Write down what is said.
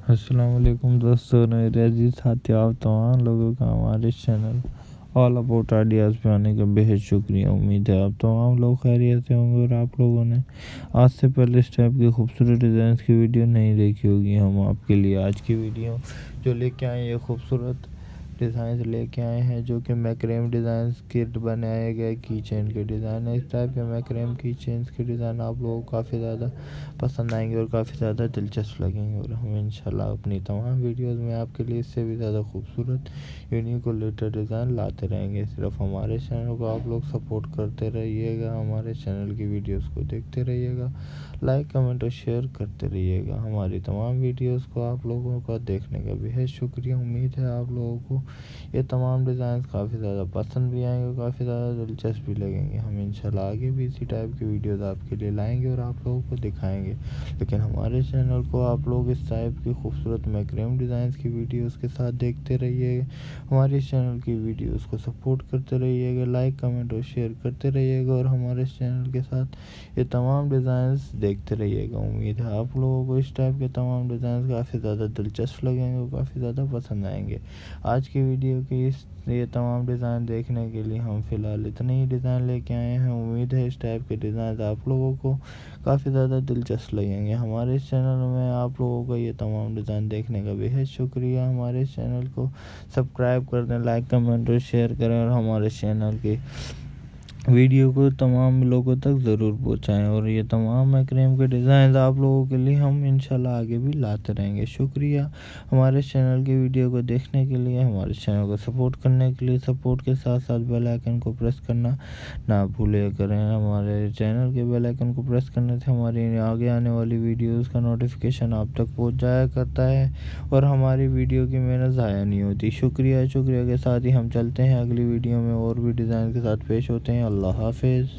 السلام علیکم دوستوں، میرے عزیز ساتھیوں، آپ تمام لوگوں کا ہمارے چینل آل اباؤٹ آئیڈیاز پہ آنے کا بہت شکریہ۔ امید ہے آپ تمام لوگ خیریت سے ہوں گے، اور آپ لوگوں نے آج سے پہلے اس ٹائپ کی خوبصورت ڈیزائنز کی ویڈیو نہیں دیکھی ہوگی۔ ہم آپ کے لیے آج کی ویڈیو جو لے کے آئے، یہ خوبصورت ڈیزائنز لے کے آئے ہیں، جو کہ میکریم ڈیزائنز کٹ بنائے گئے کی چین کے ڈیزائن ہے۔ اس ٹائپ کے میکریم کی چینز کے ڈیزائن آپ لوگوں کو کافی زیادہ پسند آئیں گے اور کافی زیادہ دلچسپ لگیں گے، اور ہم انشاءاللہ اپنی تمام ویڈیوز میں آپ کے لیے اس سے بھی زیادہ خوبصورت یونیک اور لیٹر ڈیزائن لاتے رہیں گے۔ صرف ہمارے چینل کو آپ لوگ سپورٹ کرتے رہیے گا، ہمارے چینل کی ویڈیوز کو دیکھتے رہیے گا، لائک کمنٹ اور شیئر کرتے رہیے گا۔ ہماری تمام ویڈیوز کو آپ لوگوں کا دیکھنے کا بہت شکریہ۔ امید ہے آپ لوگوں کو یہ تمام ڈیزائنز کافی زیادہ پسند بھی آئیں گے اور کافی زیادہ دلچسپ بھی لگیں گے۔ ہم انشاءاللہ آگے بھی اسی ٹائپ کی ویڈیوز آپ کے لیے لائیں گے اور آپ لوگوں کو دکھائیں گے، لیکن ہمارے چینل کو آپ لوگ اس ٹائپ کی خوبصورت میکریم ڈیزائنز کی ویڈیوز کے ساتھ دیکھتے رہیے گا، ہمارے چینل کی ویڈیوز کو سپورٹ کرتے رہیے گا، لائک کمنٹ اور شیئر کرتے رہیے گا، اور ہمارے چینل کے ساتھ یہ تمام ڈیزائنز دیکھتے رہیے گا۔ امید ہے آپ لوگوں کو اس ٹائپ کے تمام ڈیزائنز کافی زیادہ دلچسپ لگیں گے اور کافی زیادہ پسند آئیں گے۔ آج کی ویڈیو کی یہ تمام ڈیزائن دیکھنے کے لیے ہم فی الحال اتنے ہی ڈیزائن لے کے آئے ہیں۔ امید ہے اس ٹائپ کے ڈیزائنز آپ لوگوں کو کافی زیادہ دلچسپ لگیں گے۔ ہمارے چینل میں آپ لوگوں کا یہ تمام ڈیزائن دیکھنے کا بہت شکریہ۔ ہمارے چینل کو سبسکرائب کر دیں، لائک کمنٹ اور شیئر کریں، اور ہمارے چینل کی ویڈیو کو تمام لوگوں تک ضرور پہنچائیں، اور یہ تمام میکریم کے ڈیزائنز آپ لوگوں کے لیے ہم انشاءاللہ آگے بھی لاتے رہیں گے۔ شکریہ ہمارے چینل کی ویڈیو کو دیکھنے کے لیے، ہمارے چینل کو سپورٹ کرنے کے لیے۔ سپورٹ کے ساتھ ساتھ بیل آئیکن کو پریس کرنا نہ بھولے کریں۔ ہمارے چینل کے بیل آئیکن کو پریس کرنے سے ہماری آگے آنے والی ویڈیوز کا نوٹیفیکیشن آپ تک پہنچ جایا کرتا ہے، اور ہماری ویڈیو کی محنت ضائع نہیں ہوتی۔ شکریہ کے ساتھ ہی ہم چلتے ہیں اگلی ویڈیو میں، اور بھی ڈیزائن کے ساتھ پیش ہوتے ہیں۔ اللہ حافظ۔